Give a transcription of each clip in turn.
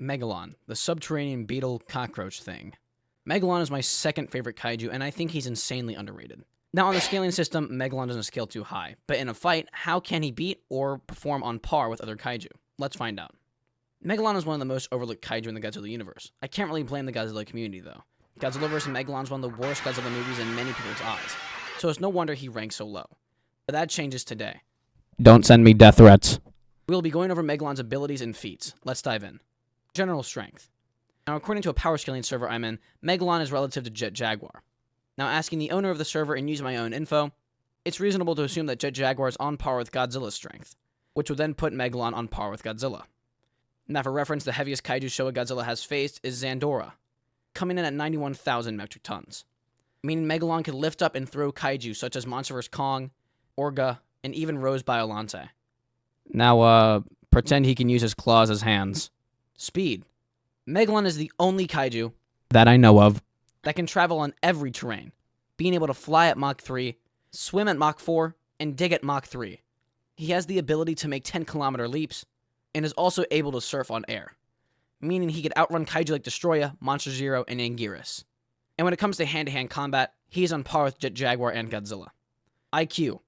Megalon, the subterranean beetle cockroach thing. Megalon is my second favorite kaiju, and I think he's insanely underrated. Now, on the scaling system, Megalon doesn't scale too high, but in a fight, how can he beat or perform on par with other kaiju? Let's find out. Megalon is one of the most overlooked kaiju in the Godzilla universe. I can't really blame the Godzilla community, though. Godzilla vs. Megalon is one of the worst Godzilla movies in many people's eyes, so it's no wonder he ranks so low. But that changes today. Don't send me death threats. We'll be going over Megalon's abilities and feats. Let's dive in. General strength. Now, according to a power scaling server I'm in, Megalon is relative to Jet Jaguar. Now, asking the owner of the server and using my own info, it's reasonable to assume that Jet Jaguar is on par with Godzilla's strength, which would then put Megalon on par with Godzilla. Now, for reference, the heaviest kaiju Showa Godzilla has faced is Zandora, coming in at 91,000 metric tons, meaning Megalon could lift up and throw kaiju such as Monster vs. Kong, Orga, and even Rose Biolante. Now, pretend he can use his claws as hands. Speed. Megalon is the only kaiju That I know of. that can travel on every terrain, being able to fly at Mach 3, swim at Mach 4, and dig at Mach 3. He has the ability to make 10-kilometer leaps, and is also able to surf on air, meaning he could outrun kaiju like Destroya, Monster Zero, and Anguirus. And when it comes to hand-to-hand combat, he is on par with Jet Jaguar and Godzilla. IQ.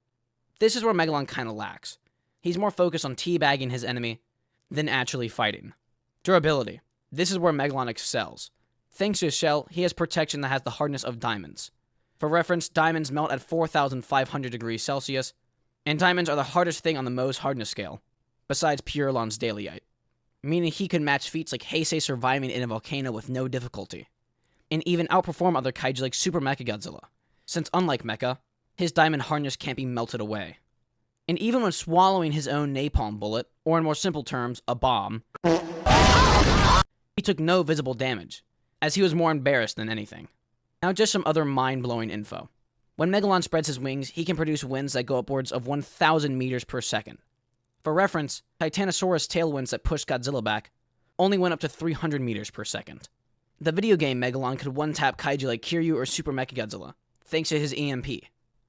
This is where Megalon kinda lacks. He's more focused on teabagging his enemy than actually fighting. Durability. This is where Megalon excels. Thanks to his shell, he has protection that has the hardness of diamonds. For reference, diamonds melt at 4,500 degrees Celsius, and diamonds are the hardest thing on the Mohs hardness scale, besides Purelon's Daylight, meaning he could match feats like Heisei surviving in a volcano with no difficulty, and even outperform other kaiju like Super Mechagodzilla, since unlike Mecha, his diamond hardness can't be melted away. And even when swallowing his own napalm bullet, or in more simple terms, a bomb, he took no visible damage, as he was more embarrassed than anything. Now just some other mind-blowing info. When Megalon spreads his wings, he can produce winds that go upwards of 1,000 meters per second. For reference, Titanosaurus tailwinds that pushed Godzilla back only went up to 300 meters per second. The video game Megalon could one-tap kaiju like Kiryu or Super Mechagodzilla, thanks to his EMP.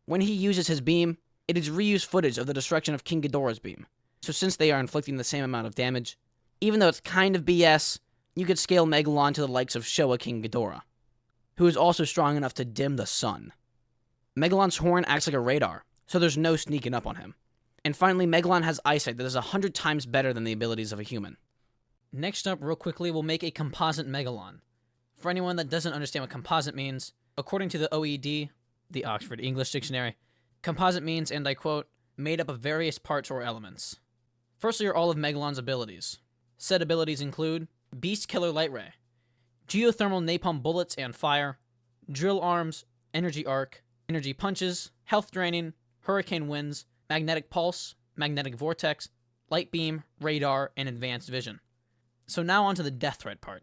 When he uses his beam, it is reused footage of the destruction of King Ghidorah's beam. So since they are inflicting the same amount of damage, even though it's kind of BS, you could scale Megalon to the likes of Showa King Ghidorah, who is also strong enough to dim the sun. Megalon's horn acts like a radar, so there's no sneaking up on him. And finally, Megalon has eyesight that is 100 times better than the abilities of a human. Next up, real quickly, we'll make a composite Megalon. For anyone that doesn't understand what composite means, according to the OED, the Oxford English Dictionary, composite means, and I quote, made up of various parts or elements. Firstly are all of Megalon's abilities. Said abilities include Beast Killer Light Ray, Geothermal Napalm Bullets and Fire, Drill Arms, Energy Arc, Energy Punches, Health Draining, Hurricane Winds, Magnetic Pulse, Magnetic Vortex, Light Beam, Radar, and Advanced Vision. So now onto the death threat part.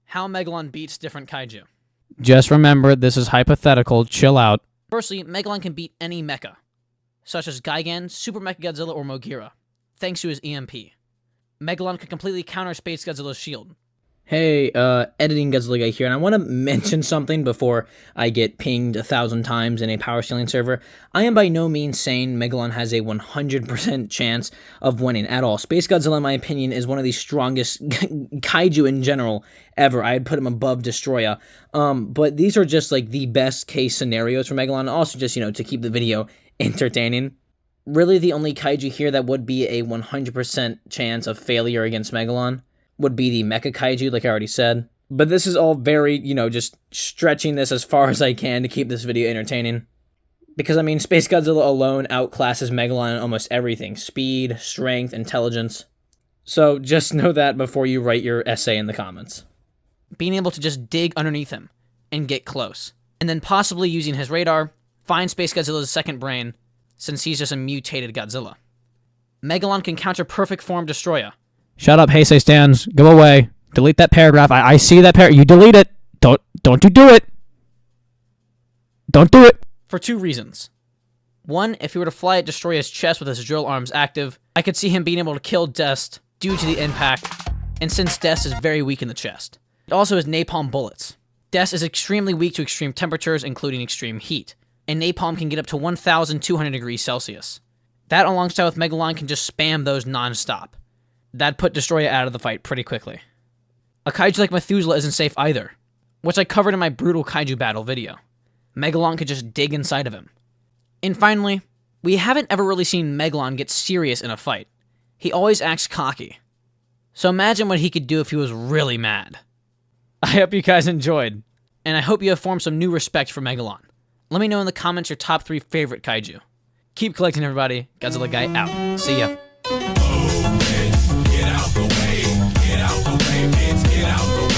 How Megalon beats different kaiju. Just remember, this is hypothetical. Chill out. Firstly, Megalon can beat any mecha, such as Gigan, Super Mechagodzilla, or Mogira, thanks to his EMP. Megalon can completely counter Space Godzilla's shield. Hey, editing Godzilla guy here, and I want to mention something before I get pinged 1,000 times in a power scaling server. I am by no means saying Megalon has a 100% chance of winning at all. Space Godzilla, in my opinion, is one of the strongest kaiju in general ever. I'd put him above Destroya. But these are just like the best case scenarios for Megalon. Also, just, to keep the video entertaining. Really, the only kaiju here that would be a 100% chance of failure against Megalon would be the Mecha Kaiju, like I already said. But this is all very, just stretching this as far as I can to keep this video entertaining. Because, Space Godzilla alone outclasses Megalon in almost everything. Speed, strength, intelligence. So just know that before you write your essay in the comments. Being able to just dig underneath him and get close. And then possibly using his radar, find Space Godzilla's second brain, since he's just a mutated Godzilla. Megalon can counter perfect form Destroya. Shut up, Heisei stands. Go away. Delete that paragraph. I see that paragraph. You delete it. Don't you do it. Don't do it. For two reasons. One, if he were to fly at Destroya's chest with his drill arms active, I could see him being able to kill Dest due to the impact, and since Dest is very weak in the chest. It also has napalm bullets. Dest is extremely weak to extreme temperatures, including extreme heat, and napalm can get up to 1,200 degrees Celsius. That alongside with Megalon can just spam those non-stop. That'd put Destroya out of the fight pretty quickly. A kaiju like Methuselah isn't safe either, which I covered in my brutal kaiju battle video. Megalon could just dig inside of him. And finally, we haven't ever really seen Megalon get serious in a fight. He always acts cocky. So imagine what he could do if he was really mad. I hope you guys enjoyed, and I hope you have formed some new respect for Megalon. Let me know in the comments your top 3 favorite kaiju. Keep collecting, everybody. Godzilla Guy out. See ya. Get out the way, bitch, get out the way.